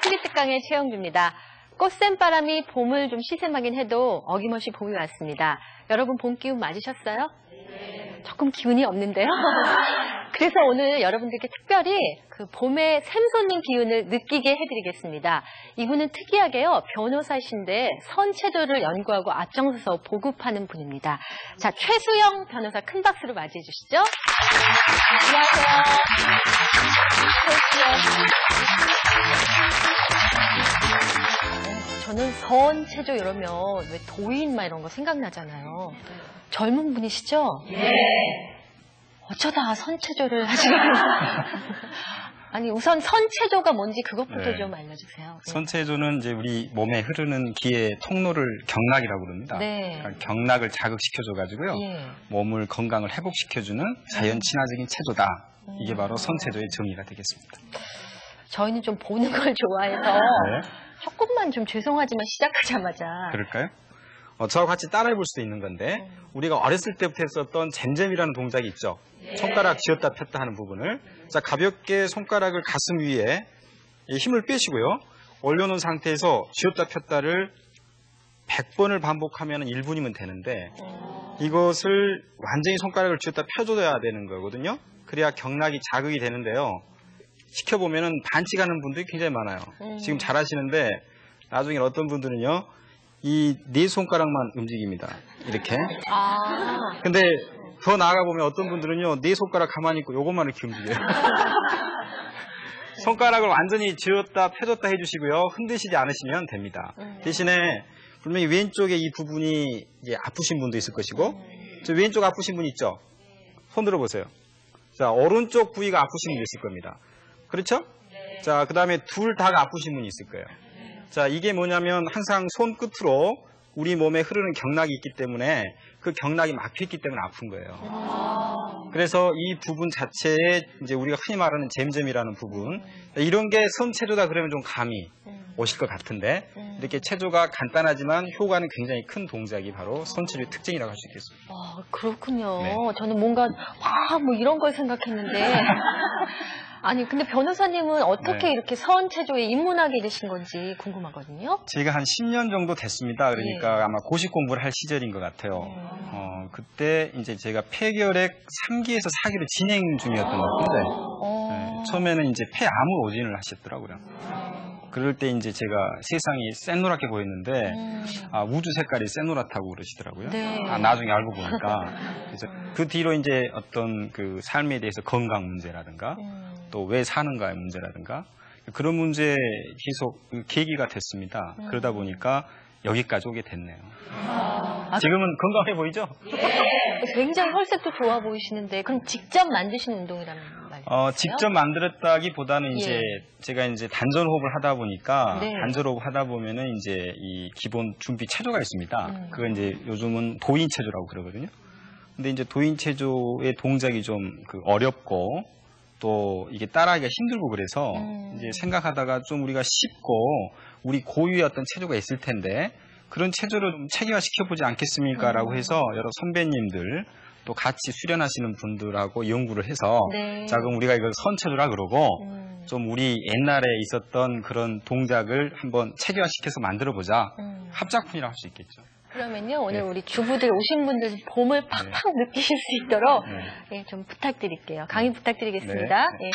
TV특강의 최영주입니다. 꽃샘바람이 봄을 좀 시샘하긴 해도 어김없이 봄이 왔습니다. 여러분 봄 기운 맞으셨어요? 네. 조금 기운이 없는데요. 그래서 오늘 여러분들께 특별히 그 봄의 샘솟는 기운을 느끼게 해드리겠습니다. 이분은 특이하게요, 변호사이신데 선체조를 연구하고 앞장서서 보급하는 분입니다. 자, 최수영 변호사 큰 박수로 맞이해 주시죠. 안녕하세요. 저는 선체조 이러면 왜 도인 막 이런 거 생각나잖아요. 젊은 분이시죠? 네. 어쩌다 선체조를 하시게 됐나요? 아니, 우선 선체조가 뭔지 그것부터 좀 알려주세요. 네. 선체조는 이제 우리 몸에 흐르는 기의 통로를 경락이라고 그럽니다. 네. 그러니까 경락을 자극시켜줘가지고요. 예. 몸을 건강을 회복시켜주는 자연 친화적인 체조다. 이게 바로 선체조의 정의가 되겠습니다. 저희는 좀 보는 걸 좋아해서 네. 조금만 좀 죄송하지만 시작하자마자. 그럴까요? 저와 같이 따라해 볼 수도 있는 건데 우리가 어렸을 때부터 했었던 잼잼이라는 동작이 있죠. 손가락 쥐었다 폈다 하는 부분을. 자, 가볍게 손가락을 가슴 위에 힘을 빼시고요. 올려놓은 상태에서 쥐었다 폈다를 100번을 반복하면 1분이면 되는데 이것을 완전히 손가락을 쥐었다 펴줘야 되는 거거든요. 그래야 경락이 자극이 되는데요. 시켜보면 반칙하는 분들이 굉장히 많아요. 지금 잘하시는데 나중에 어떤 분들은요. 이 네 손가락만 움직입니다. 이렇게. 근데 더 나아가 보면 어떤 분들은요. 네 손가락 가만히 있고 요것만 이렇게 움직여요. 손가락을 완전히 쥐었다 펴줬다 해주시고요. 흔드시지 않으시면 됩니다. 대신에 분명히 왼쪽에 이 부분이 이제 아프신 분도 있을 것이고 저 왼쪽 아프신 분 있죠? 손 들어보세요. 자, 오른쪽 부위가 아프신 분 있을 겁니다. 그렇죠? 자, 그 다음에 둘 다가 아프신 분이 있을 거예요. 자, 이게 뭐냐면 항상 손끝으로 우리 몸에 흐르는 경락이 있기 때문에 그 경락이 막혀있기 때문에 아픈 거예요. 그래서 이 부분 자체에 이제 우리가 흔히 말하는 잼잼이라는 부분, 이런 게 선체조다 그러면 좀 감이 오실 것 같은데 이렇게 체조가 간단하지만 효과는 굉장히 큰 동작이 바로 선체조의 특징이라고 할 수 있겠습니다. 아, 그렇군요. 네. 저는 뭔가 뭐 이런 걸 생각했는데 아니, 근데 변호사님은 어떻게 네. 이렇게 선체조에 입문하게 되신 건지 궁금하거든요. 제가 한 10년 정도 됐습니다. 그러니까 아마 고시 공부를 할 시절인 것 같아요. 그때 이제 제가 폐결핵 3기에서 4기로 진행 중이었던 것 같은데 처음에는 이제 폐암을 오진을 하셨더라고요. 그럴 때 이제 제가 세상이 샛노랗게 보였는데 우주 색깔이 샛노랗다고 그러시더라고요. 네. 나중에 알고 보니까 그래서 그 뒤로 이제 어떤 그 삶에 대해서 건강 문제라든가 또 왜 사는가의 문제라든가 그런 문제에 계속 계기가 됐습니다. 그러다 보니까 여기까지 오게 됐네요. 지금은 건강해 보이죠? 굉장히 혈색도 좋아 보이시는데 그럼 직접 만드신 운동이라는 말이세요? 직접 만들었다기보다는 이제 제가 이제 단전호흡을 하다 보니까 단전호흡 하다 보면은 이제 이 기본 준비 체조가 있습니다. 그건 이제 요즘은 도인 체조라고 그러거든요. 근데 이제 도인 체조의 동작이 좀 어렵고 또 이게 따라하기가 힘들고 그래서 이제 생각하다가 좀 우리가 쉽고 우리 고유의 어떤 체조가 있을 텐데 그런 체조를 좀 체계화시켜보지 않겠습니까? 라고 해서 여러 선배님들 또 같이 수련하시는 분들하고 연구를 해서 자, 그럼 우리가 이걸 선체조라 그러고 좀 우리 옛날에 있었던 그런 동작을 한번 체계화시켜서 만들어보자. 합작품이라고 할 수 있겠죠. 그러면요, 오늘 우리 주부들 오신 분들 봄을 팍팍 느끼실 수 있도록 좀 부탁드릴게요. 강의 부탁드리겠습니다. 예.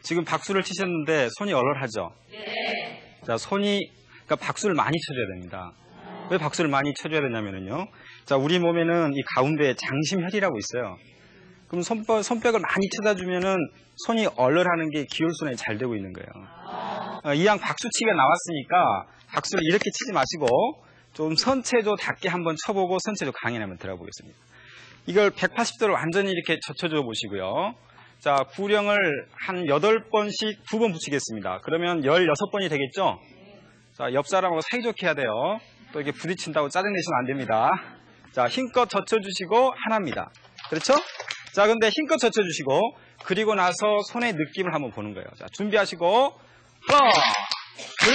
지금 박수를 치셨는데 손이 얼얼하죠? 자, 그러니까 박수를 많이 쳐줘야 됩니다. 왜 박수를 많이 쳐줘야 되냐면요. 자, 우리 몸에는 이 가운데에 장심혈이라고 있어요. 그럼 손뼉을 많이 쳐다주면은 손이 얼얼하는 게 기혈순환이 잘 되고 있는 거예요. 이왕 박수치기가 나왔으니까 박수를 이렇게 치지 마시고 좀 선체조답게 한번 쳐보고 선체조 강의 한번 들어보겠습니다. 이걸 180도를 완전히 이렇게 젖혀줘 보시고요. 자, 구령을 한 8번씩 2번 붙이겠습니다. 그러면 16번이 되겠죠? 자, 옆 사람하고 사이좋게 해야 돼요. 또 이렇게 부딪힌다고 짜증내시면 안 됩니다. 자, 힘껏 젖혀주시고 하나입니다. 그렇죠? 자, 근데 힘껏 젖혀주시고 그리고 나서 손의 느낌을 한번 보는 거예요. 자, 준비하시고 하나, 둘,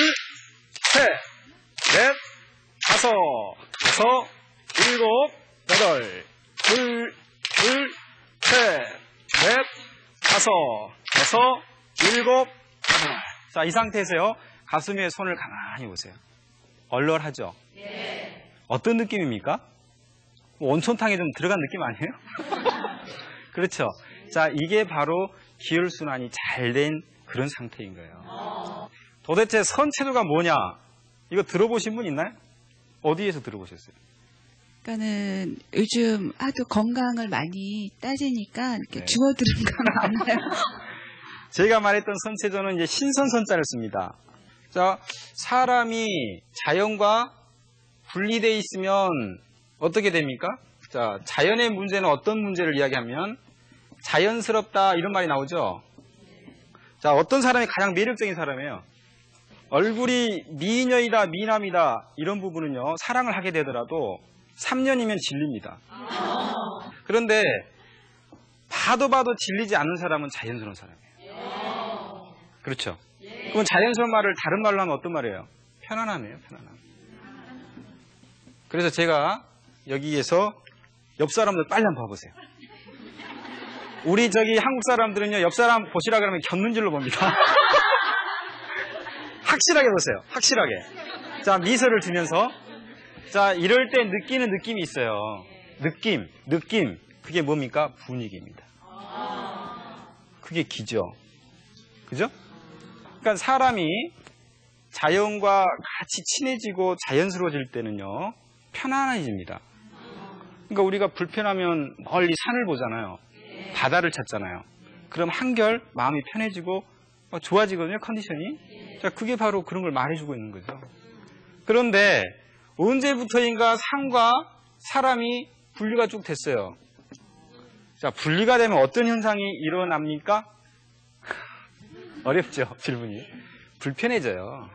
셋, 넷, 다섯, 여섯, 일곱, 여덟, 둘, 셋, 넷, 다섯, 여섯, 일곱. 자, 이 상태에서요. 가슴 위에 손을 가만히 보세요. 얼얼하죠? 네. 어떤 느낌입니까? 온천탕에 좀 들어간 느낌 아니에요? 그렇죠. 자, 이게 바로 기혈순환이 잘 된 그런 상태인 거예요. 도대체 선체조가 뭐냐? 이거 들어보신 분 있나요? 어디에서 들어보셨어요? 그러니까는 요즘 하도 건강을 많이 따지니까 이렇게 네. 주워 들은 건 많아요. 제가 말했던 선체조는 이제 신선선자를 씁니다. 자, 사람이 자연과 분리되어 있으면 어떻게 됩니까? 자, 자연의 문제는 어떤 문제를 이야기하면 자연스럽다 이런 말이 나오죠. 자, 어떤 사람이 가장 매력적인 사람이에요? 얼굴이 미녀이다, 미남이다 이런 부분은요, 사랑을 하게 되더라도 3년이면 질립니다. 그런데 봐도 질리지 않는 사람은 자연스러운 사람이에요. 그렇죠? 그럼 자연스러운 말을 다른 말로 하면 어떤 말이에요? 편안함이에요, 편안함. 그래서 제가 여기에서 옆 사람들 빨리 한번 봐보세요. 우리 저기 한국 사람들은요, 옆 사람 보시라 그러면 곁눈질로 봅니다. 확실하게 보세요. 확실하게. 자, 미소를 주면서. 자, 이럴 때 느끼는 느낌이 있어요. 느낌. 그게 뭡니까? 분위기입니다. 그게 기죠. 그죠? 그러니까 사람이 자연과 같이 친해지고 자연스러워질 때는요, 편안해집니다. 그러니까 우리가 불편하면 멀리 산을 보잖아요. 바다를 찾잖아요. 그럼 한결 마음이 편해지고 좋아지거든요, 컨디션이. 자, 그게 바로 그런 걸 말해주고 있는 거죠. 그런데 언제부터인가 산과 사람이 분리가 쭉 됐어요. 자, 분리가 되면 어떤 현상이 일어납니까? 어렵죠, 질문이. 불편해져요.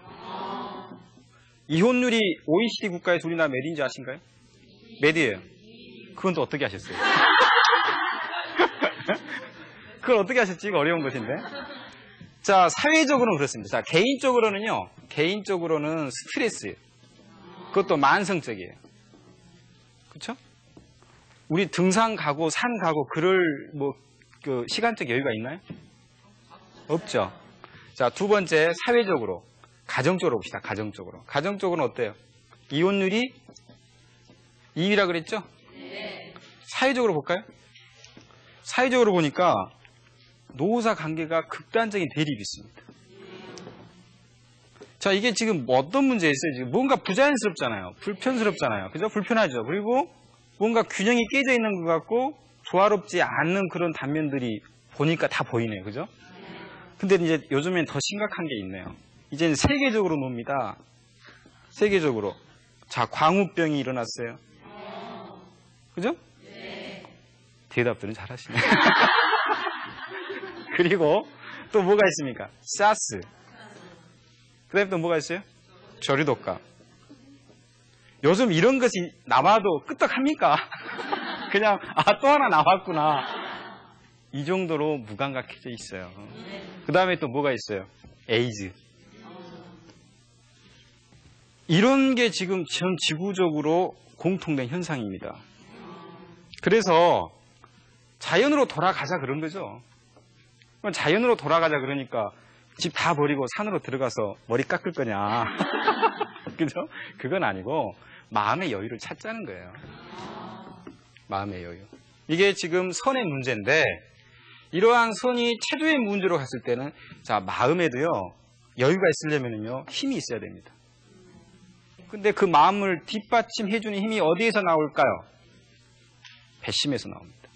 이혼율이 OECD 국가에서 우리나라 몇인지 아신가요? 몇이에요? 그건 또 어떻게 하셨어요? 그걸 어떻게 하셨지? 이거 어려운 것인데. 자, 사회적으로는 그렇습니다. 자, 개인적으로는 스트레스. 그것도 만성적이에요. 그렇죠? 우리 등산 가고 산 가고 그럴 시간적 여유가 있나요? 없죠. 자, 두 번째, 사회적으로. 가정적으로 봅시다. 가정적으로. 가정적으로는 어때요? 이혼율이 2위라 그랬죠? 네. 사회적으로 볼까요? 사회적으로 보니까 노후사 관계가 극단적인 대립이 있습니다. 자, 이게 지금 어떤 문제가 있어요? 지금 뭔가 부자연스럽잖아요. 불편스럽잖아요. 그죠? 불편하죠. 그리고 뭔가 균형이 깨져 있는 것 같고 조화롭지 않는 그런 단면들이 보니까 다 보이네요. 그죠? 근데 이제 요즘엔 더 심각한 게 있네요. 이제는 세계적으로 놉니다. 세계적으로. 자, 광우병이 일어났어요. 그죠? 네. 대답들은 잘하시네요. 그리고 또 뭐가 있습니까? 사스. 그 다음에 또 뭐가 있어요? 저리독감. 요즘 이런 것이 나와도 끄떡합니까? 그냥 또 하나 나왔구나. 이 정도로 무감각해져 있어요. 그 다음에 또 뭐가 있어요? 에이즈. 이런 게 지금 전 지구적으로 공통된 현상입니다. 그래서 자연으로 돌아가자 그런 거죠. 자연으로 돌아가자 그러니까 집 다 버리고 산으로 들어가서 머리 깎을 거냐. 그죠? 그건 아니고 마음의 여유를 찾자는 거예요. 마음의 여유. 이게 지금 선의 문제인데 이러한 선이 체조의 문제로 갔을 때는 자, 마음에도요 여유가 있으려면요 힘이 있어야 됩니다. 근데 그 마음을 뒷받침해주는 힘이 어디에서 나올까요? 배심에서 나옵니다.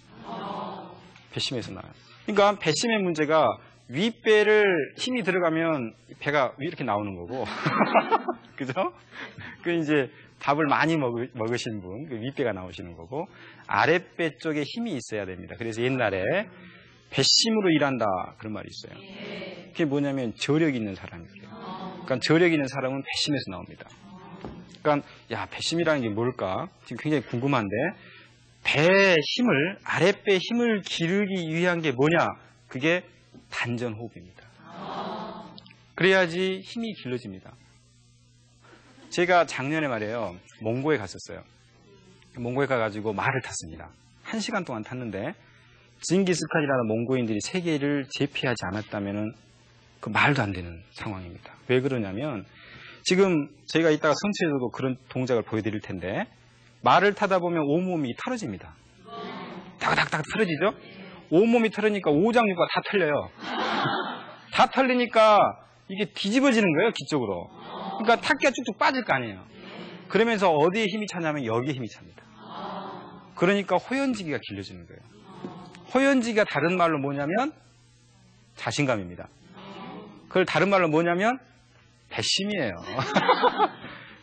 배심에서 나와요. 그러니까 배심의 문제가 윗배를 힘이 들어가면 배가 이렇게 나오는 거고, 그죠? 그 이제 밥을 많이 먹으신 분, 그 윗배가 나오시는 거고, 아랫배 쪽에 힘이 있어야 됩니다. 그래서 옛날에 배심으로 일한다 그런 말이 있어요. 그게 뭐냐면 저력 있는 사람이에요. 그러니까 저력 있는 사람은 배심에서 나옵니다. 그러니까 배심이라는 게 뭘까? 지금 굉장히 궁금한데 배의 힘을 아랫배의 힘을 기르기 위한 게 뭐냐? 그게 단전호흡입니다. 그래야지 힘이 길러집니다. 제가 작년에 말이에요 몽고에 갔었어요. 몽고에 가가지고 말을 탔습니다. 1시간 동안 탔는데 징기스칸이라는 몽고인들이 세계를 제패하지 않았다면은 그 말도 안 되는 상황입니다. 왜 그러냐면 지금 저희가 이따가 선체에서도 그런 동작을 보여드릴 텐데 말을 타다 보면 온몸이 털어집니다. 다닥다닥 털어지죠? 온몸이 털으니까 오장육부가 다 털려요. 다 털리니까 이게 뒤집어지는 거예요, 기쪽으로. 그러니까 탁기가 쭉쭉 빠질 거 아니에요. 그러면서 어디에 힘이 차냐면 여기에 힘이 찹니다. 그러니까 호연지기가 길러지는 거예요. 호연지기가 다른 말로 뭐냐면 자신감입니다. 그걸 다른 말로 뭐냐면 배심이에요.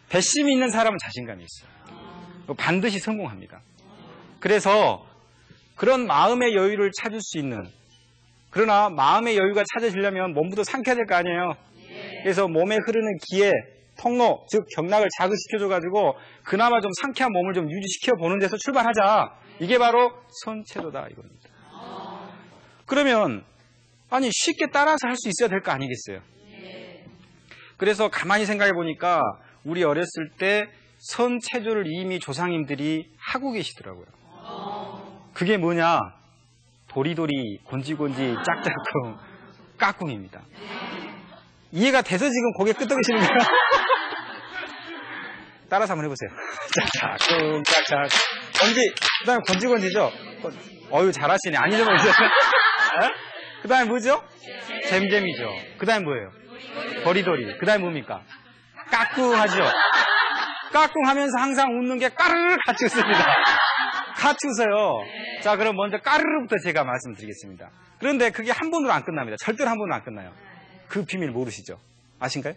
배심이 있는 사람은 자신감이 있어요. 반드시 성공합니다. 그래서 그런 마음의 여유를 찾을 수 있는, 그러나 마음의 여유가 찾아지려면 몸부터 상쾌해야 될 거 아니에요. 그래서 몸에 흐르는 기의 통로, 즉 경락을 자극시켜줘가지고 그나마 좀 상쾌한 몸을 좀 유지시켜보는 데서 출발하자. 이게 바로 선체도다 이겁니다. 그러면 아니 쉽게 따라서 할 수 있어야 될 거 아니겠어요? 그래서 가만히 생각해 보니까 우리 어렸을 때 선체조를 이미 조상님들이 하고 계시더라고요. 그게 뭐냐? 도리도리, 곤지곤지, 짝짝꿍, 까꿍입니다. 이해가 돼서 지금 고개 끄덕이시는 거예요? 따라서 한번 해보세요. 짝짝꿍, 짝짝. 곤지, 그 다음에 곤지곤지죠? 어유 잘하시네. 안 잊어버리세요? 그 다음에 뭐죠? 잼잼이죠. 그 다음에 뭐예요? 도리도리. 그 다음에 뭡니까? 까꿍하죠. 까꿍하면서 항상 웃는 게 까르르 같이 웃습니다. 같이 웃어요. 자, 그럼 먼저 까르르부터 제가 말씀드리겠습니다. 그런데 그게 한 번으로 안 끝납니다. 절대로 한 번으로 안 끝나요. 그 비밀 모르시죠? 아신가요?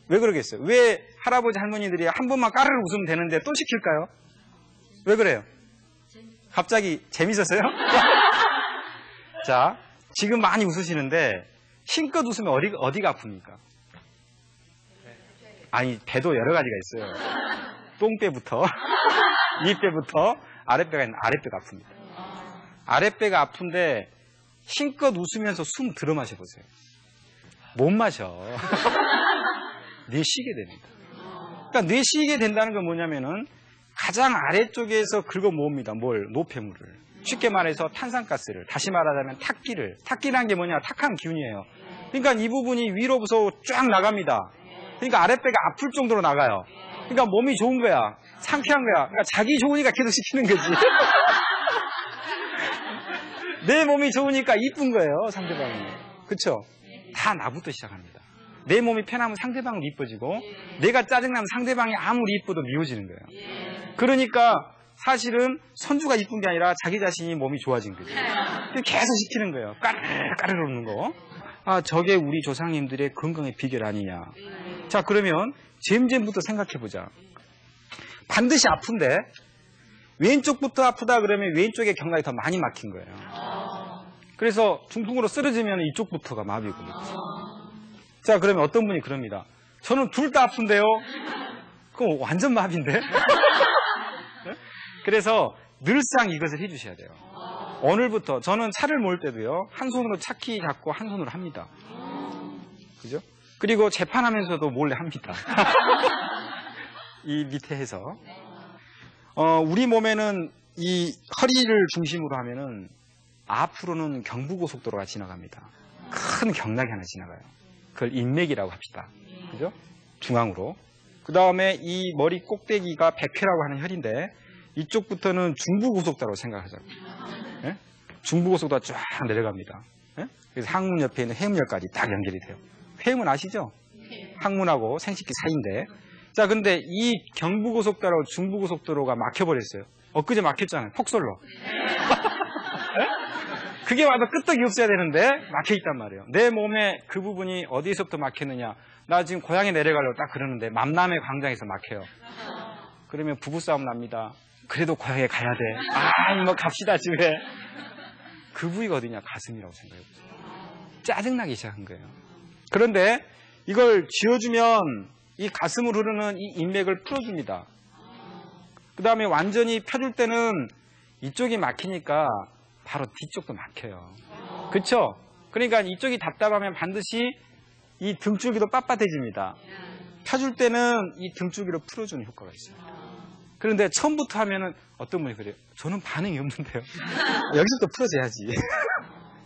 왜 그러겠어요? 왜 할아버지 할머니들이 한 번만 까르르 웃으면 되는데 또 시킬까요? 왜 그래요? 갑자기 재밌었어요? 자, 지금 많이 웃으시는데 힘껏 웃으면 어디가 아픕니까? 아니, 배도 여러 가지가 있어요. 똥배부터 윗배부터 아랫배가 있는 아랫배가 아픕니다. 아랫배가 아픈데 힘껏 웃으면서 숨 들어 마셔보세요. 못 마셔. 뇌쉬게 됩니다. 그러니까 뇌쉬게 된다는 건 뭐냐면은 가장 아래쪽에서 긁어 모읍니다. 뭘? 노폐물을. 쉽게 말해서 탄산가스를, 다시 말하자면 탁기라는 게 뭐냐? 탁한 기운이에요. 그러니까 이 부분이 위로부터 쫙 나갑니다. 그러니까 아랫배가 아플 정도로 나가요. 그러니까 몸이 좋은 거야. 상쾌한 거야. 그러니까 자기 좋으니까 계속 시키는 거지. 내 몸이 좋으니까 이쁜 거예요, 상대방이. 그쵸? 다 나부터 시작합니다. 내 몸이 편하면 상대방은 이뻐지고, 내가 짜증나면 상대방이 아무리 이뻐도 미워지는 거예요. 그러니까 사실은 선주가 이쁜 게 아니라 자기 자신이 몸이 좋아진 거죠. 계속 시키는 거예요. 까르르 웃는 거. 아, 저게 우리 조상님들의 건강의 비결 아니냐. 자, 그러면 잼잼부터 생각해보자. 반드시 아픈데 왼쪽부터 아프다 그러면 왼쪽의 경락이 더 많이 막힌 거예요. 그래서 중풍으로 쓰러지면 이쪽부터가 마비고. 자, 그러면 어떤 분이 그럽니다. 저는 둘 다 아픈데요. 그럼 완전 마비인데. 그래서 늘상 이것을 해주셔야 돼요. 오늘부터 저는 차를 모을 때도요. 한 손으로 차키 잡고 한 손으로 합니다. 그죠? 그리고 재판하면서도 몰래 합니다. 이 밑에 해서. 우리 몸에는 이 허리를 중심으로 하면은 앞으로는 경부고속도로가 지나갑니다. 큰 경락이 하나 지나가요. 그걸 인맥이라고 합시다. 그죠? 중앙으로. 그 다음에 이 머리 꼭대기가 백회라고 하는 혈인데 이쪽부터는 중부고속도로라고 생각하자고. 예? 중부고속도로가 쫙 내려갑니다. 예? 그래서 항문 옆에 있는 회음역까지 딱 연결이 돼요. 회음은 아시죠? 항문하고 생식기 사이인데. 자, 근데 이 경부고속도로, 중부고속도로가 막혀버렸어요. 엊그제 막혔잖아요. 폭설로. 그게 와도 끄떡이 없어야 되는데 막혀있단 말이에요. 내 몸에 그 부분이 어디서부터 막혔느냐. 나 지금 고향에 내려가려고 딱 그러는데 맘남의 광장에서 막혀요. 그러면 부부싸움 납니다. 그래도 고향에 가야 돼. 뭐 갑시다 집에. 그 부위가 어디냐? 가슴이라고 생각해보세요. 짜증나기 시작한 거예요. 그런데 이걸 쥐어주면 이 가슴으로 흐르는 이 인맥을 풀어줍니다. 그 다음에 완전히 펴줄 때는 이쪽이 막히니까 바로 뒤쪽도 막혀요. 그쵸? 그러니까 이쪽이 답답하면 반드시 이 등줄기도 빳빳해집니다. 펴줄 때는 이 등줄기를 풀어주는 효과가 있습니다. 그런데 처음부터 하면은 어떤 분이 그래요. 저는 반응이 없는데요. 여기서부터 풀어줘야지.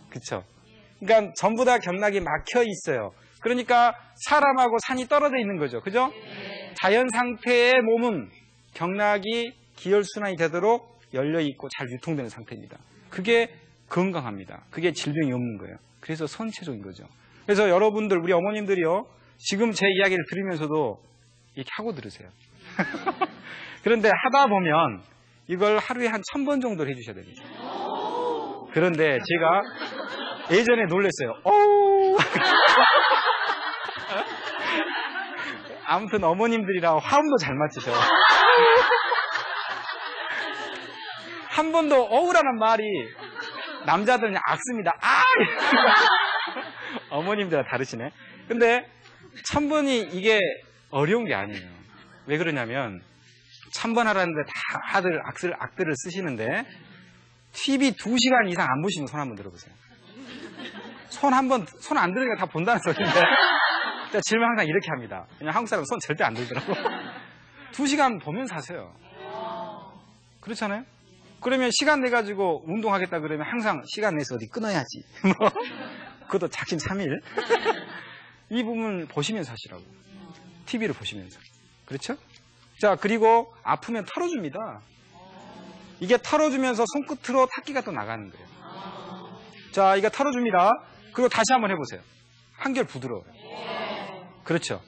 그쵸? 그러니까 전부 다 경락이 막혀 있어요. 그러니까 사람하고 산이 떨어져 있는 거죠. 그죠? 자연 상태의 몸은 경락이 기혈순환이 되도록 열려있고 잘 유통되는 상태입니다. 그게 건강합니다. 그게 질병이 없는 거예요. 그래서 선체적인 거죠. 그래서 여러분들, 우리 어머님들이요, 지금 제 이야기를 들으면서도 이렇게 하고 들으세요. 그런데 하다 보면 이걸 하루에 한 1000번 정도를 해주셔야 됩니다. 그런데 제가 예전에 놀랐어요. 어우! 아무튼 어머님들이랑 화음도 잘 맞추셔. 한 번도 어우라는 말이 남자들은 악습니다. 아! 어머님들은 다르시네. 근데 1000번이 이게 어려운 게 아니에요. 왜 그러냐면 1000번 하라는데 다들 악들을 쓰시는데 TV 2시간 이상 안 보시면 손 한번 들어보세요. 손 안 들으니까 다 본다는 소리인데 제가 질문 항상 이렇게 합니다. 왜냐면 한국 사람은 손 절대 안 들더라고. 2시간 보면서 하세요. 그렇잖아요? 그러면 시간 내가지고 운동하겠다 그러면 항상 시간 내서 어디 끊어야지. 그것도 작심 3일. 이 부분 보시면서 하시라고. TV를 보시면서. 그렇죠? 자, 그리고 아프면 털어줍니다. 이게 털어주면서 손끝으로 탁기가 또 나가는 거예요. 자, 이거 털어줍니다. 그리고 다시 한번 해보세요. 한결 부드러워요. 그렇죠?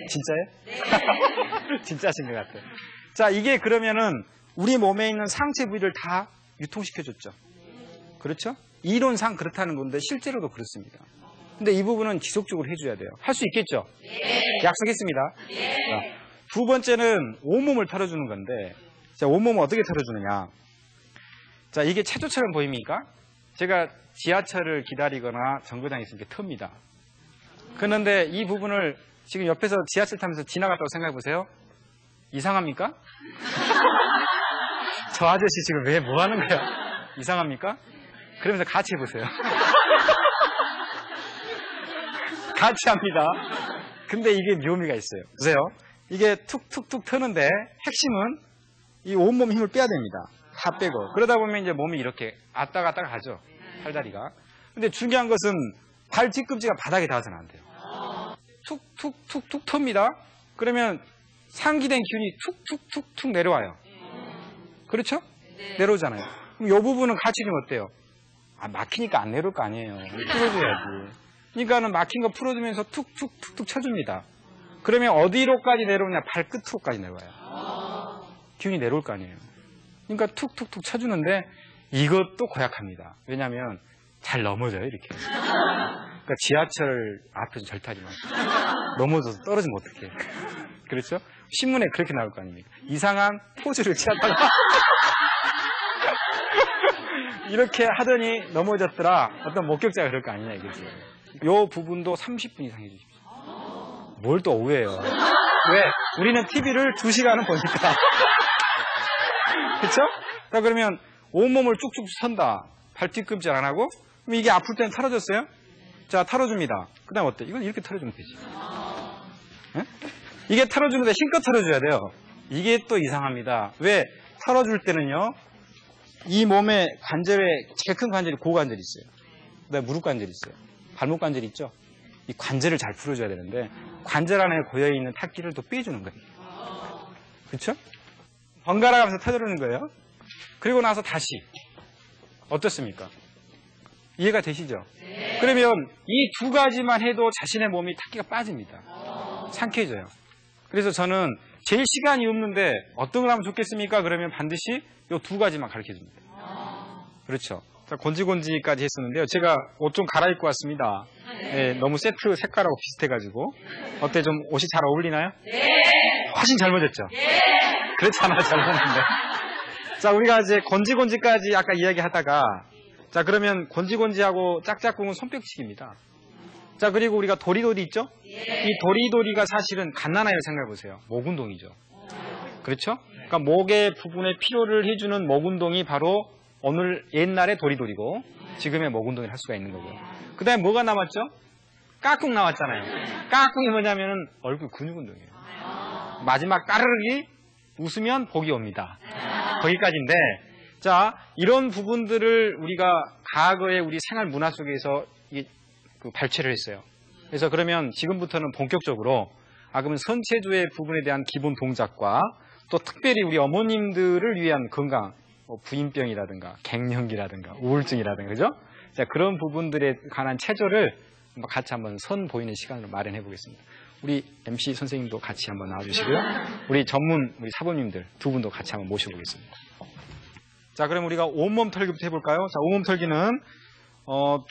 진짜요? 진짜신 것 같아요. 자, 이게 그러면은 우리 몸에 있는 상체 부위를 다 유통시켜줬죠. 그렇죠? 이론상 그렇다는 건데 실제로도 그렇습니다. 근데 이 부분은 지속적으로 해줘야 돼요. 할 수 있겠죠? 약속했습니다. 자, 두 번째는 온몸을 털어주는 건데, 자, 온몸을 어떻게 털어주느냐. 자, 이게 체조처럼 보입니까? 제가 지하철을 기다리거나 정거장에 있으면 이렇게 틉니다. 그런데 이 부분을 지금 옆에서 지하철 타면서 지나갔다고 생각해보세요. 이상합니까? 저 아저씨 지금 왜 뭐 하는 거야? 이상합니까? 그러면서 같이 해보세요. 같이 합니다. 근데 이게 묘미가 있어요. 보세요. 이게 툭툭툭 트는데 핵심은 이 온몸 힘을 빼야 됩니다. 다 빼고. 그러다 보면 이제 몸이 이렇게 왔다 갔다 가죠. 팔다리가. 근데 중요한 것은 발 뒤꿈치가 바닥에 닿아서는 안 돼요. 툭툭툭툭 틉니다. 그러면 상기된 기운이 툭툭툭툭 내려와요. 그렇죠? 내려오잖아요. 그럼 이 부분은 같이 좀 어때요? 아, 막히니까 안 내려올 거 아니에요. 풀어줘야지. 그러니까는 막힌 거 풀어주면서 툭툭툭툭 쳐줍니다. 그러면 어디로까지 내려오냐? 발끝으로까지 내려와요. 기운이 내려올 거 아니에요. 그러니까 툭툭툭 쳐주는데 이것도 고약합니다. 왜냐하면 잘 넘어져요, 이렇게. 그러니까 지하철 앞에서 절대 하지 마세요. 넘어져서 떨어지면 어떡해. 그렇죠? 신문에 그렇게 나올 거 아닙니까? 이상한 포즈를 취하다가 이렇게 하더니 넘어졌더라. 어떤 목격자가 그럴 거 아니냐 이거지. 요 부분도 30분 이상 해주십시오. 뭘 또 오해해요. 왜? 우리는 TV를 2시간은 보니까. 그쵸? 자, 그러면 온몸을 쭉쭉 선다. 발 뒤꿈치 안 하고. 그럼 이게 아플 때는 털어줬어요? 자, 털어줍니다. 그 다음 어때? 이건 이렇게 털어주면 되지. 네? 이게 털어주는데 힘껏 털어줘야 돼요. 이게 또 이상합니다. 왜? 털어줄 때는요, 이 몸의 관절에 제일 큰 관절이 고관절이 있어요. 그다음에 무릎 관절이 있어요. 발목 관절이 있죠. 이 관절을 잘 풀어줘야 되는데 관절 안에 고여있는 탁기를 또 빼주는 거예요. 그렇죠? 번갈아 가면서 터져주는 거예요. 그리고 나서 다시 어떻습니까? 이해가 되시죠? 네. 그러면 이 두 가지만 해도 자신의 몸이 탁기가 빠집니다. 상쾌해져요. 그래서 저는 제일 시간이 없는데 어떤 걸 하면 좋겠습니까? 그러면 반드시 이 두 가지만 가르쳐줍니다. 그렇죠. 자, 곤지곤지까지 했었는데요. 제가 옷 좀 갈아입고 왔습니다. 네, 너무 세트 색깔하고 비슷해가지고. 어때? 좀 옷이 잘 어울리나요? 네. 훨씬 젊어졌죠? 네. 그렇잖아요. 젊었는데. 자, 우리가 이제 곤지곤지까지 아까 이야기하다가, 자, 그러면 곤지곤지하고 짝짝꿍은 손뼉치기입니다. 자, 그리고 우리가 도리도리 있죠? 이 도리도리가 사실은 갓난아이를 생각해보세요. 목 운동이죠. 그렇죠? 그러니까 목의 부분에 필요를 해주는 목 운동이 바로 오늘 옛날의 도리도리고 지금의 목 운동을 할 수가 있는 거고요. 그 다음에 뭐가 남았죠? 까꿍 나왔잖아요. 까꿍이 뭐냐면은 얼굴 근육 운동이에요. 마지막 까르르기 웃으면 복이 옵니다. 거기까지인데, 자, 이런 부분들을 우리가 과거의 우리 생활 문화 속에서 발췌를 했어요. 그래서 그러면 지금부터는 본격적으로, 그러면 선체조의 부분에 대한 기본 동작과 또 특별히 우리 어머님들을 위한 건강, 부인병이라든가 갱년기라든가 우울증이라든가, 그죠? 자, 그런 부분들에 관한 체조를 같이 한번 선보이는 시간을 마련해 보겠습니다. 우리 MC 선생님도 같이 한번 나와주시고요. 우리 전문 우리 사범님들 두 분도 같이 한번 모셔보겠습니다. 자, 그럼 우리가 온몸 털기부터 해볼까요? 자, 온몸 털기는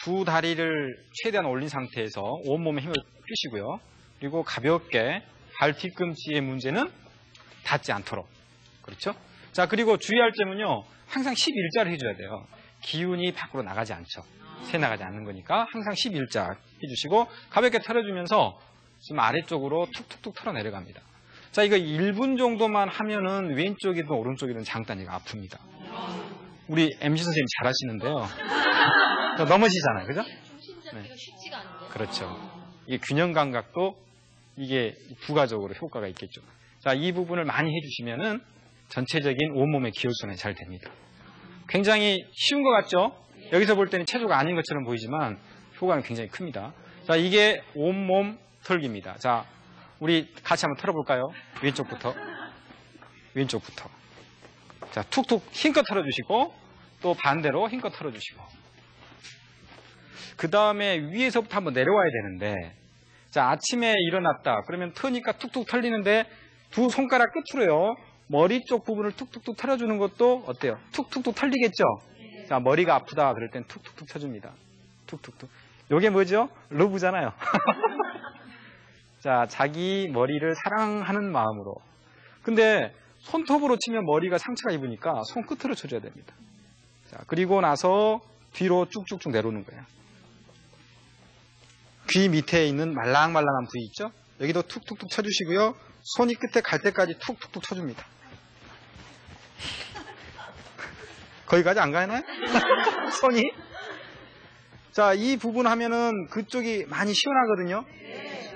두 다리를 최대한 올린 상태에서 온몸에 힘을 빼시고요. 그리고 가볍게 발 뒤꿈치의 문제는 닿지 않도록. 그렇죠? 자, 그리고 주의할 점은요. 항상 11자를 해줘야 돼요. 기운이 밖으로 나가지 않죠. 새 나가지 않는 거니까 항상 11자 해주시고 가볍게 털어주면서 지금 아래쪽으로 툭툭툭 털어 내려갑니다. 자, 이거 1분 정도만 하면은 왼쪽이든 오른쪽이든 장단이가 아픕니다. 우리 MC 선생님 잘하시는데요. 넘어지잖아요. 그죠? 네. 쉽지가 않은데. 그렇죠. 이게 균형 감각도 이게 부가적으로 효과가 있겠죠. 자, 이 부분을 많이 해주시면은 전체적인 온몸의 기혈순환이 잘 됩니다. 굉장히 쉬운 것 같죠? 여기서 볼 때는 체조가 아닌 것처럼 보이지만 효과는 굉장히 큽니다. 자, 이게 온몸 털기입니다. 자, 우리 같이 한번 털어볼까요? 왼쪽부터. 왼쪽부터. 자, 툭툭 힘껏 털어주시고 또 반대로 힘껏 털어주시고 그 다음에 위에서부터 한번 내려와야 되는데 자, 아침에 일어났다. 그러면 트니까 툭툭 털리는데 두 손가락 끝으로요. 머리 쪽 부분을 툭툭툭 털어주는 것도 어때요? 툭툭툭 털리겠죠? 자, 머리가 아프다 그럴 땐 툭툭툭 쳐줍니다. 툭툭툭. 요게 뭐죠? 러브잖아요. 자, 자기 머리를 사랑하는 마음으로. 근데 손톱으로 치면 머리가 상처가 입으니까 손끝으로 쳐줘야 됩니다. 자, 그리고 나서 뒤로 쭉쭉쭉 내려오는 거예요. 귀 밑에 있는 말랑말랑한 부위 있죠? 여기도 툭툭툭 쳐주시고요. 손이 끝에 갈 때까지 툭툭툭 쳐줍니다. 거기까지 안 가나요? 손이? 자, 이 부분 하면은 그쪽이 많이 시원하거든요.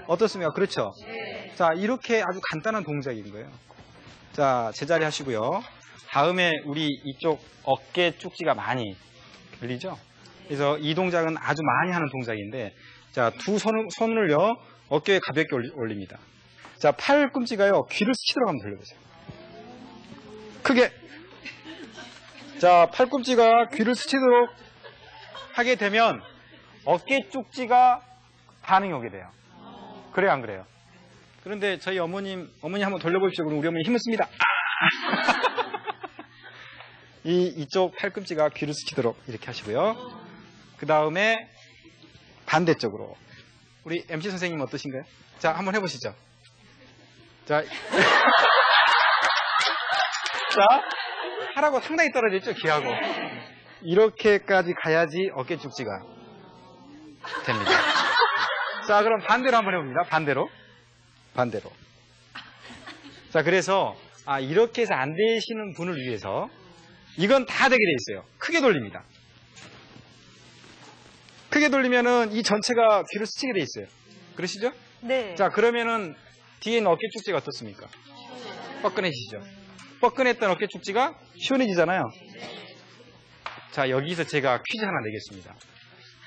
어떻습니까? 그렇죠? 자, 이렇게 아주 간단한 동작인 거예요. 자, 제자리 하시고요. 다음에 우리 이쪽 어깨 쪽지가 많이 들리죠? 그래서 이 동작은 아주 많이 하는 동작인데, 자, 두 손을요, 어깨에 가볍게 올립니다. 자, 팔꿈치가요, 귀를 스치도록 한번 돌려보세요. 크게. 자, 팔꿈치가 귀를 스치도록 하게 되면 어깨 쪽지가 반응이 오게 돼요. 그래요, 안 그래요? 그런데 저희 어머니 한번 돌려보십시오. 그럼 우리 어머니 힘을 씁니다. 이쪽 팔꿈치가 귀를 스치도록 이렇게 하시고요. 그 다음에 반대쪽으로. 우리 MC 선생님 어떠신가요? 자, 한번 해보시죠. 자, 자, 하라고 상당히 떨어져 있죠, 귀하고. 이렇게까지 가야지 어깨 쪽지가 됩니다. 자, 그럼 반대로 한번 해봅니다. 반대로. 자, 그래서 이렇게 해서 안 되시는 분을 위해서 이건 다 되게 돼 있어요. 크게 돌립니다. 크게 돌리면은 이 전체가 귀를 스치게 돼 있어요. 그러시죠? 네. 자, 그러면은 뒤에 있는 어깨 쪽지가 어떻습니까? 뻐근해지죠. 뻐근했던 어깨 쪽지가 시원해지잖아요. 자, 여기서 제가 퀴즈 하나 내겠습니다.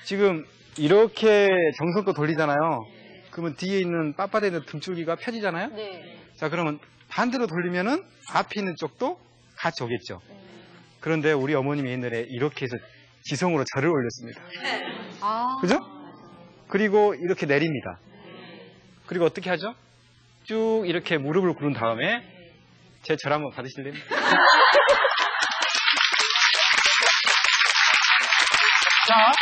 지금 이렇게 정성껏 돌리잖아요. 그러면 뒤에 있는 빳빳해 있는 등줄기가 펴지잖아요. 네. 자, 그러면 반대로 돌리면은 앞에 있는 쪽도 같이 오겠죠. 그런데 우리 어머님이 옛날에 이렇게 해서 지성으로 절을 올렸습니다. 그죠? 그리고 이렇게 내립니다. 그리고 어떻게 하죠? 쭉 이렇게 무릎을 꿇은 다음에 제 절 한번 받으실래요? 자,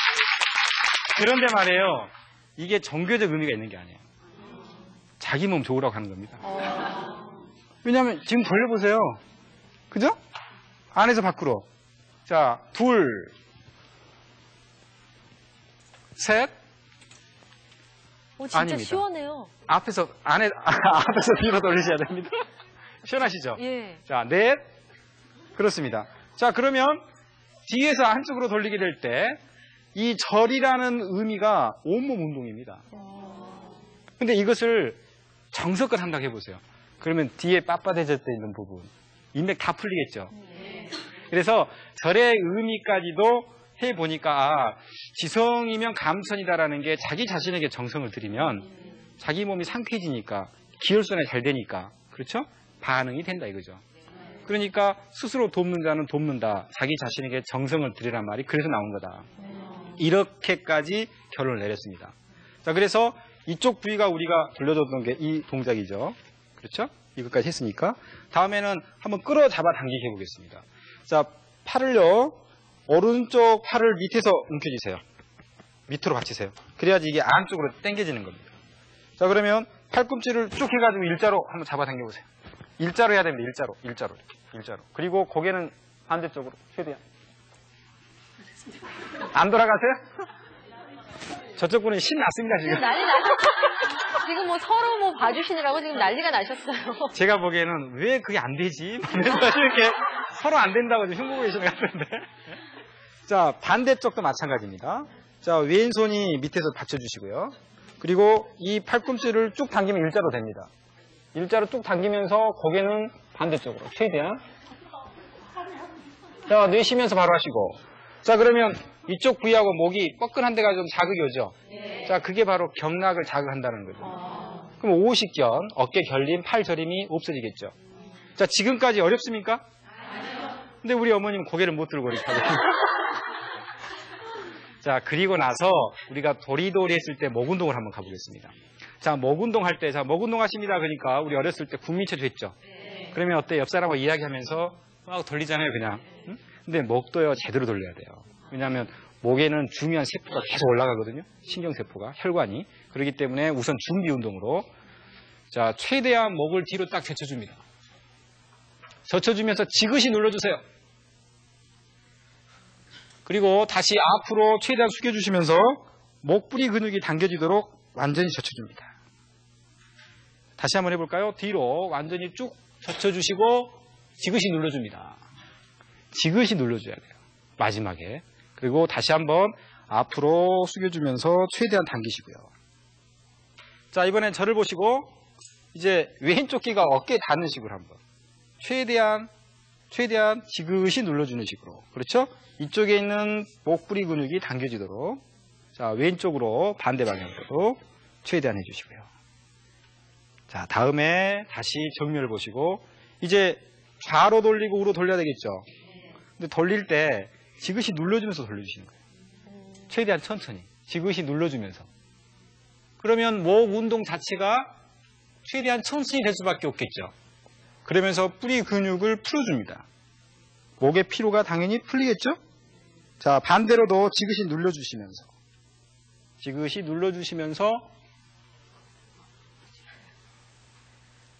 그런데 말이에요. 이게 종교적 의미가 있는 게 아니에요. 자기 몸 좋으라고 하는 겁니다. 왜냐하면 지금 돌려보세요. 그죠? 안에서 밖으로. 자, 둘, 셋. 진짜 아닙니다. 시원해요. 앞에서 뒤로 돌리셔야 됩니다. 시원하시죠? 예. 자, 넷. 그렇습니다. 자, 그러면 뒤에서 한쪽으로 돌리게 될 때 이 절이라는 의미가 온몸 운동입니다. 근데 이것을 정석껏 한다고 해보세요. 그러면 뒤에 빳빳해져 있는 부분, 인맥 다 풀리겠죠. 그래서 절의 의미까지도 해보니까 지성이면 감선이다라는 게 자기 자신에게 정성을 들이면 자기 몸이 상쾌해지니까 기혈순환이 잘 되니까 그렇죠? 반응이 된다 이거죠. 그러니까 스스로 돕는 자는 돕는다. 자기 자신에게 정성을 들이란 말이 그래서 나온 거다. 이렇게까지 결론을 내렸습니다. 자, 그래서 이쪽 부위가 우리가 돌려줬던 게 이 동작이죠. 그렇죠? 이것까지 했으니까 다음에는 한번 끌어잡아 당기게 해보겠습니다. 자, 팔을요, 오른쪽 팔을 밑에서 움켜쥐세요. 밑으로 받치세요. 그래야지 이게 안쪽으로 당겨지는 겁니다. 자, 그러면 팔꿈치를 쭉 해가지고 일자로 한번 잡아 당겨보세요. 일자로 해야 됩니다. 일자로. 그리고 고개는 반대쪽으로 최대한. 안 돌아가세요? 저쪽 분은 신났습니다, 지금. 난리 나셨어요. 지금 뭐 서로 뭐 봐주시느라고 지금 난리가 나셨어요. 제가 보기에는 왜 그게 안 되지? 이렇게 서로 안 된다고 지금 흉보고 계시는 것 같은데. 자, 반대쪽도 마찬가지입니다. 자, 왼손이 밑에서 받쳐주시고요. 그리고 이 팔꿈치를 쭉 당기면 일자로 됩니다. 일자로 쭉 당기면서 고개는 반대쪽으로 최대한. 자, 내쉬면서 바로 하시고. 자, 그러면 이쪽 부위하고 목이 뻐근한 데가 좀 자극이 오죠? 자, 그게 바로 경락을 자극한다는 거죠. 그럼 오십견, 어깨 결림, 팔 저림이 없어지겠죠. 자, 지금까지 어렵습니까? 근데 우리 어머님은 고개를 못 들고 이렇게 하거든요. 자, 그리고 나서 우리가 도리도리 했을 때 목 운동을 한번 가보겠습니다. 자, 목 운동 할 때, 자, 목 운동 하십니다. 그러니까 우리 어렸을 때 국민체조 했죠. 그러면 어때? 옆 사람하고 이야기하면서 막 돌리잖아요, 그냥. 응? 근데 목도요, 제대로 돌려야 돼요. 왜냐하면 목에는 중요한 세포가 계속 올라가거든요. 신경세포가, 혈관이. 그렇기 때문에 우선 준비 운동으로. 자, 최대한 목을 뒤로 딱 젖혀줍니다. 젖혀주면서 지그시 눌러주세요. 그리고 다시 앞으로 최대한 숙여주시면서 목부리 근육이 당겨지도록 완전히 젖혀줍니다. 다시 한번 해볼까요? 뒤로 완전히 쭉 젖혀주시고 지그시 눌러줍니다. 지그시 눌러줘야 돼요. 마지막에. 그리고 다시 한번 앞으로 숙여주면서 최대한 당기시고요. 자, 이번엔 저를 보시고 이제 왼쪽 귀가 어깨에 닿는 식으로 한번 최대한 지그시 눌러주는 식으로. 그렇죠? 이쪽에 있는 목부리 근육이 당겨지도록. 자, 왼쪽으로 반대 방향으로 최대한 해주시고요. 자, 다음에 다시 정면을 보시고 이제 좌로 돌리고 우로 돌려야 되겠죠? 근데 돌릴 때 지그시 눌러주면서 돌려주시는 거예요. 최대한 천천히 지그시 눌러주면서. 그러면 목 운동 자체가 최대한 천천히 될 수밖에 없겠죠. 그러면서 뿌리 근육을 풀어줍니다. 목의 피로가 당연히 풀리겠죠? 자, 반대로도 지그시 눌러주시면서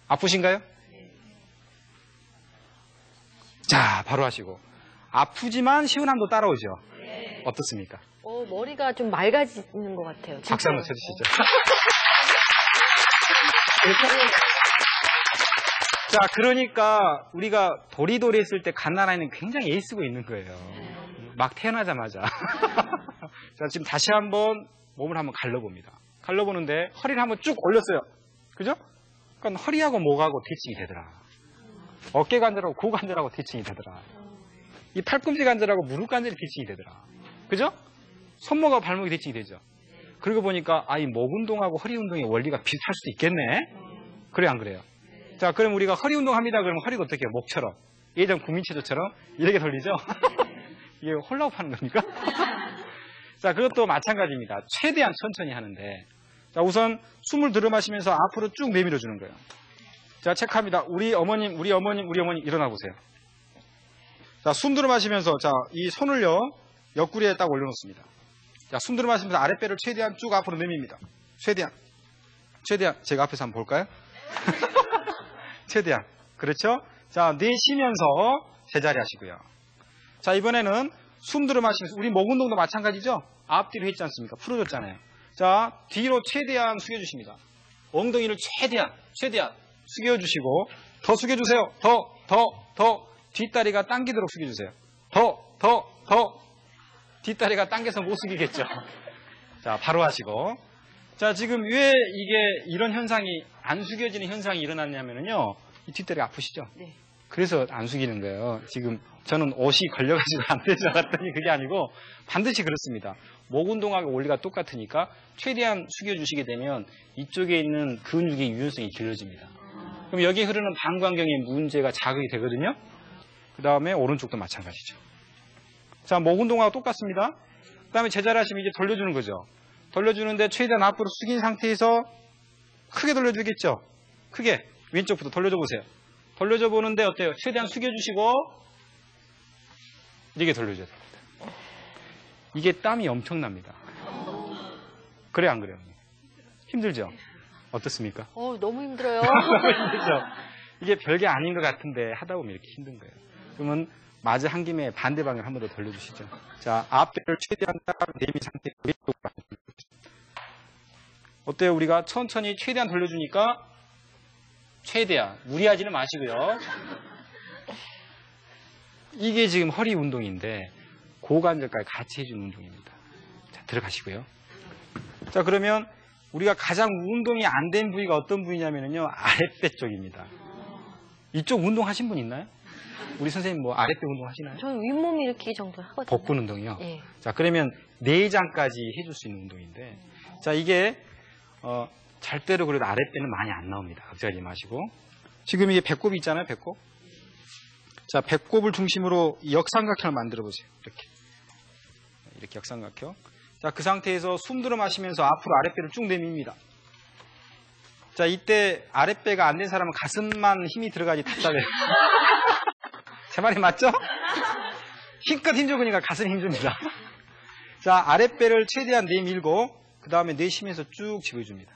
아프신가요? 자, 바로 하시고. 아프지만 시원함도 따라오죠? 어떻습니까? 머리가 좀 맑아지는 것 같아요. 박수 한번 쳐주시죠. 자, 그러니까 우리가 도리도리 했을 때 갓난아이는 굉장히 애쓰고 있는 거예요. 막 태어나자마자. 자, 지금 다시 한번 몸을 한번 갈라봅니다. 갈라보는데 허리를 한번 쭉 올렸어요. 그죠? 그러니까 허리하고 목하고 대칭이 되더라. 어깨 관절하고 구 관절하고 대칭이 되더라. 이 팔꿈치 관절하고 무릎 관절이 대칭이 되더라. 그죠? 손목하고 발목이 대칭이 되죠. 그러고 보니까 이 목 운동하고 허리 운동의 원리가 비슷할 수도 있겠네. 그래 안 그래요? 자, 그럼 우리가 허리 운동합니다. 그러면 허리가 어떻게 해요? 목처럼. 예전 국민체조처럼 이렇게 돌리죠? 이게 홀라업 하는 겁니까? 자, 그것도 마찬가지입니다. 최대한 천천히 하는데. 자, 우선 숨을 들이마시면서 앞으로 쭉 내밀어 주는 거예요. 자, 체크합니다. 우리 어머님 일어나 보세요. 자, 숨 들이마시면서 자, 이 손을요, 옆구리에 딱 올려놓습니다. 자, 숨 들이마시면서 아랫배를 최대한 쭉 앞으로 내밉니다. 최대한. 제가 앞에서 한번 볼까요? 최대한. 그렇죠? 자, 내쉬면서 제자리 하시고요. 자, 이번에는 숨 들이마시면서 우리 목 운동도 마찬가지죠? 앞뒤로 했지 않습니까? 풀어줬잖아요. 자, 뒤로 최대한 숙여주십니다. 엉덩이를 최대한 숙여주시고 더 숙여주세요. 더 뒷다리가 당기도록 숙여주세요. 더 뒷다리가 당겨서 못 숙이겠죠. 자, 바로 하시고 자, 지금 왜 이게 이런 현상이, 안 숙여지는 현상이 일어났냐면요. 이 뒷다리가 아프시죠? 네. 그래서 안 숙이는 거예요. 지금 저는 옷이 걸려가지고 안 되지 않았더니 그게 아니고 반드시 그렇습니다. 목 운동하고 원리가 똑같으니까 최대한 숙여주시게 되면 이쪽에 있는 근육의 유연성이 길러집니다. 그럼 여기 흐르는 방광경의 문제가 자극이 되거든요. 그 다음에 오른쪽도 마찬가지죠. 자, 목 운동하고 똑같습니다. 그 다음에 제자리 하시면 이제 돌려주는 거죠. 돌려주는데 최대한 앞으로 숙인 상태에서 크게 돌려주겠죠. 크게 왼쪽부터 돌려줘 보세요. 돌려줘 보는데 어때요? 최대한 숙여주시고 이게 돌려줘야 됩니다. 이게 땀이 엄청납니다. 그래 안 그래요? 힘들죠? 어떻습니까? 너무 힘들어요. 너무 힘들죠? 이게 별게 아닌 것 같은데 하다 보면 이렇게 힘든 거예요. 그러면 마저 한 김에 반대 방향 한 번 더 돌려주시죠. 자, 앞배를 최대한 딱 내미 상태 왼쪽으로 돌려주시죠. 어때요? 우리가 천천히 최대한 돌려주니까 최대한 무리하지는 마시고요. 이게 지금 허리 운동인데 고관절까지 같이 해주는 운동입니다. 자, 들어가시고요. 자, 그러면 우리가 가장 운동이 안 된 부위가 어떤 부위냐면요, 아랫배 쪽입니다. 이쪽 운동 하신 분 있나요? 우리 선생님 뭐 아랫배 운동 하시나요? 저는 윗몸 일으키기 정도 하거든요. 복근 운동이요? 예. 자, 그러면 내장까지 해줄 수 있는 운동인데, 자, 이게 절대로 그래도 아랫배는 많이 안 나옵니다. 걱정하지 마시고. 지금 이게 배꼽이 있잖아요, 배꼽. 자, 배꼽을 중심으로 역삼각형을 만들어 보세요. 이렇게 역삼각형. 자, 그 상태에서 숨 들어 마시면서 앞으로 아랫배를 쭉 내밉니다. 자, 이때 아랫배가 안 된 사람은 가슴만 힘이 들어가지 답답해요. 제 말이 맞죠? 힘껏 힘 줘보니까 가슴 힘 줍니다. 자, 아랫배를 최대한 내밀고 그 다음에 내쉬면서 쭉 집어줍니다.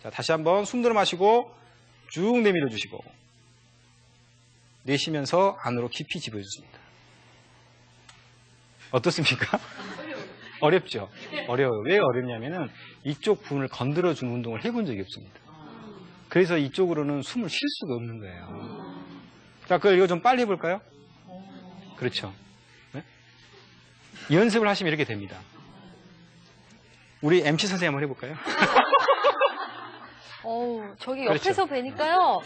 자, 다시 한번 숨 들어 마시고 쭉 내밀어 주시고 내쉬면서 안으로 깊이 집어주십니다. 어떻습니까? 어렵죠? 어려워요. 왜 어렵냐면은 이쪽 부분을 건드려주는 운동을 해본 적이 없습니다. 그래서 이쪽으로는 숨을 쉴 수가 없는 거예요. 자, 그럼 이거 좀 빨리 해볼까요? 그렇죠. 네? 연습을 하시면 이렇게 됩니다. 우리 MC 선생님 한번 해볼까요? 저기 그렇죠. 옆에서 뵈니까요.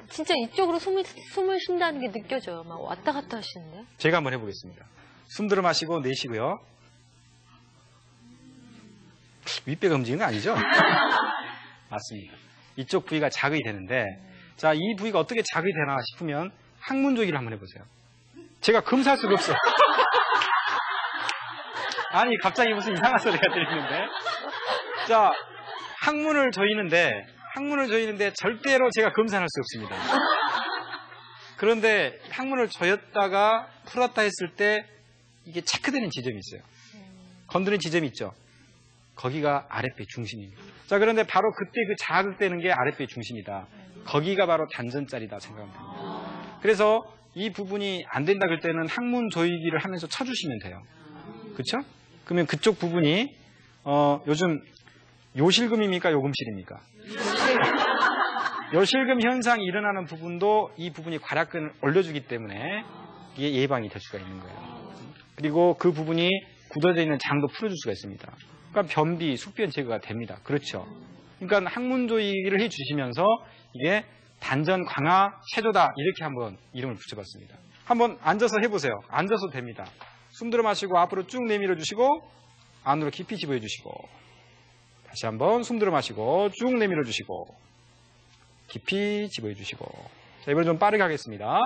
진짜 이쪽으로 숨을 쉰다는 게 느껴져요. 막 왔다 갔다 하시는데. 제가 한번 해보겠습니다. 숨 들어 마시고 내쉬고요. 윗배가 움직이는 거 아니죠? 맞습니다. 이쪽 부위가 자극이 되는데, 자, 이 부위가 어떻게 자극이 되나 싶으면 항문조기를 한번 해보세요. 제가 금살 수가 없어요. 아니, 갑자기 무슨 이상한 소리가 들리는데. 자, 항문을 조이는데 절대로 제가 금산할 수 없습니다. 그런데 항문을 조였다가 풀었다 했을 때 이게 체크되는 지점이 있어요. 건드는 지점이 있죠. 거기가 아랫배 중심입니다. 자, 그런데 바로 그때 그 자극되는 게 아랫배 중심이다. 거기가 바로 단전짜리다 생각하면 됩니다. 그래서 이 부분이 안 된다 그럴 때는 항문 조이기를 하면서 쳐주시면 돼요. 그렇죠? 그러면 그쪽 부분이 요즘 요실금입니까? 요금실입니까? 요실금 현상이 일어나는 부분도 이 부분이 괄약근을 올려주기 때문에 이게 예방이 될 수가 있는 거예요. 그리고 그 부분이 굳어져 있는 장도 풀어줄 수가 있습니다. 그러니까 변비, 숙변 제거가 됩니다. 그렇죠? 그러니까 항문 조이기를 해주시면서 이게 단전 강화 체조다 이렇게 한번 이름을 붙여봤습니다. 한번 앉아서 해보세요. 앉아서 됩니다. 숨 들어 마시고 앞으로 쭉 내밀어 주시고 안으로 깊이 집어해 주시고 다시 한번 숨 들어 마시고 쭉 내밀어 주시고 깊이 집어해 주시고 자, 이번엔 좀 빠르게 하겠습니다.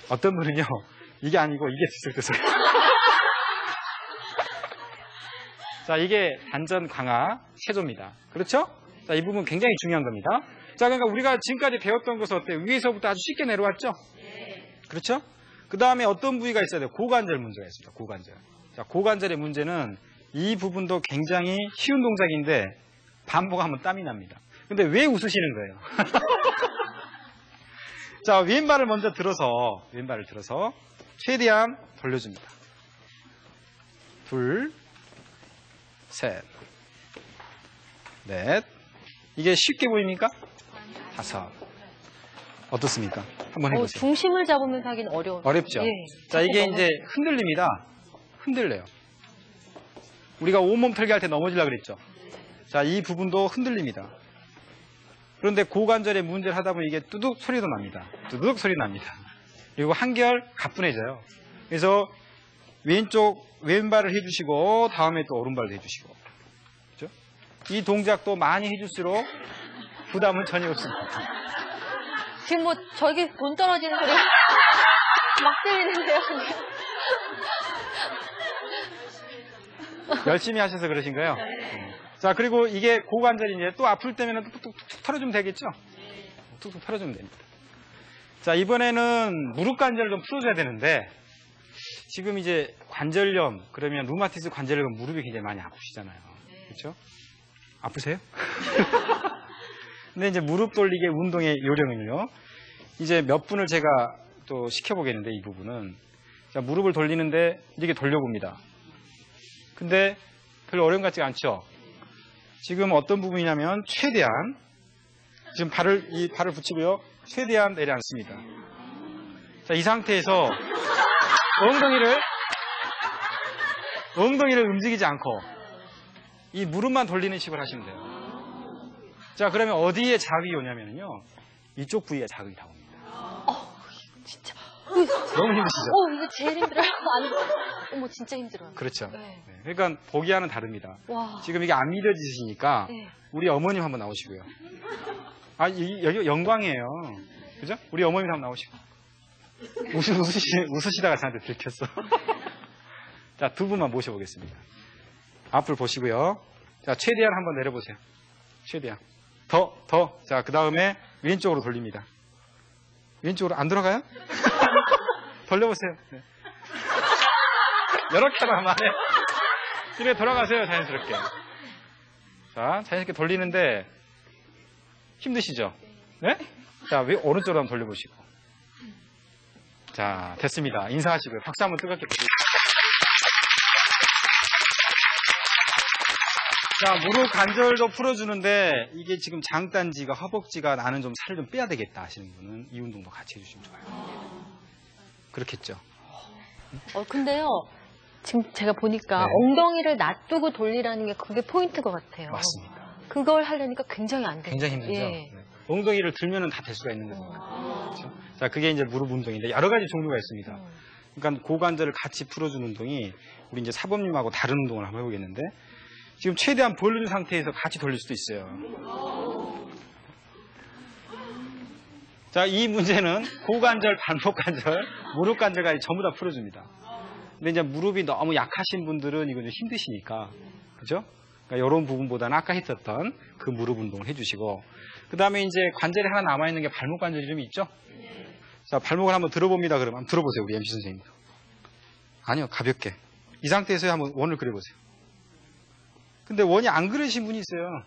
어떤 분은요 이게 아니고 이게 들썩들썩 자, 이게 단전 강화 체조입니다. 그렇죠? 자, 이 부분 굉장히 중요한 겁니다. 자, 그러니까 우리가 지금까지 배웠던 것은 어때요? 위에서부터 아주 쉽게 내려왔죠? 그렇죠? 그 다음에 어떤 부위가 있어야 돼요? 고관절 문제가 있습니다. 고관절. 자, 고관절의 문제는 이 부분도 굉장히 쉬운 동작인데 반복하면 땀이 납니다. 근데 왜 웃으시는 거예요? 자, 왼발을 먼저 들어서 최대한 돌려줍니다. 둘, 셋, 넷. 이게 쉽게 보입니까? 다섯. 어떻습니까? 한번 해보세요. 중심을 잡으면서 하긴 어려워요. 어렵죠? 예. 자, 이게 이제 흔들립니다. 흔들려요. 우리가 온몸 털기 할 때 넘어지려고 그랬죠. 자, 이 부분도 흔들립니다. 그런데 고관절에 문제를 하다 보면 이게 뚜둑 소리도 납니다. 뚜둑 소리 납니다. 그리고 한결 가뿐해져요. 그래서 왼발을 해주시고 다음에 또 오른발도 해주시고, 그렇죠? 이 동작도 많이 해줄수록 부담은 전혀 없습니다. 지금 뭐 저기 돈 떨어지는 소리가 막 들리는데요. 열심히 하셔서 그러신가요? 자, 그리고 이게 고관절이 이제 또 아플 때면 툭툭 털어주면 되겠죠? 툭툭 털어주면 됩니다. 자, 이번에는 무릎 관절을 좀 풀어줘야 되는데, 지금 이제 관절염, 그러면 루마티스 관절염 무릎이 굉장히 많이 아프시잖아요. 그렇죠? 아프세요? 근데 이제 무릎 돌리기 운동의 요령은요, 이제 몇 분을 제가 또 시켜보겠는데, 이 부분은. 자, 무릎을 돌리는데 이렇게 돌려봅니다. 근데 별로 어려운 것 같지가 않죠? 지금 어떤 부분이냐면, 최대한, 지금 이 발을 붙이고요, 최대한 내려앉습니다. 자, 이 상태에서 엉덩이를 움직이지 않고, 이 무릎만 돌리는 식으로 하시면 돼요. 자, 그러면 어디에 자극이 오냐면요, 이쪽 부위에 자극이 다 옵니다. 진짜. 너무 힘드시죠? 이거 제일 힘들어요. 어머, 진짜 힘들어요. 그렇죠. 네. 네, 그러니까 보기와는 다릅니다. 와. 지금 이게 안 믿어지시니까 네. 우리 어머님 한번 나오시고요. 여기 영광이에요. 그죠? 우리 어머님 한번 나오시고. 웃으시다가 저한테 들켰어. 자, 두 분만 모셔보겠습니다. 앞을 보시고요. 자, 최대한 한번 내려보세요. 최대한. 더. 자, 그 다음에 왼쪽으로 돌립니다. 왼쪽으로 안 들어가요? 돌려보세요. 네. 이렇게만 해. 집에 돌아가세요, 자연스럽게. 자, 자연스럽게 돌리는데 힘드시죠? 네? 자, 오른쪽으로 한번 돌려보시고. 자, 됐습니다. 인사하시고요. 박수 한번 뜨겁게 부르세요. 자, 무릎 관절도 풀어주는데 이게 지금 장단지가 허벅지가 나는 좀 살을 좀 빼야 되겠다 하시는 분은 이 운동도 같이 해주시면 좋아요. 그렇겠죠? 근데요. 지금 제가 보니까 네. 엉덩이를 놔두고 돌리라는 게 그게 포인트인 것 같아요. 맞습니다. 그걸 하려니까 굉장히 안 돼요. 굉장히 힘들죠? 예. 네. 엉덩이를 들면은 다 될 수가 있는 거죠. 그렇죠? 자, 그게 이제 무릎 운동인데 여러 가지 종류가 있습니다. 그러니까 고관절을 같이 풀어주는 운동이 우리 이제 사범님하고 다른 운동을 한번 해보겠는데 지금 최대한 벌려준 상태에서 같이 돌릴 수도 있어요. 자, 이 문제는 고관절, 발목 관절, 무릎 관절까지 전부 다 풀어줍니다. 근데 이제 무릎이 너무 약하신 분들은 이거 좀 힘드시니까, 그죠? 그러니까 이런 부분보다는 아까 했었던 그 무릎 운동을 해주시고, 그 다음에 이제 관절이 하나 남아있는 게 발목 관절이 좀 있죠? 자, 발목을 한번 들어봅니다. 그러면 한번 들어보세요, 우리 MC 선생님. 아니요, 가볍게. 이 상태에서 한번 원을 그려보세요. 근데 원이 안 그리신 분이 있어요.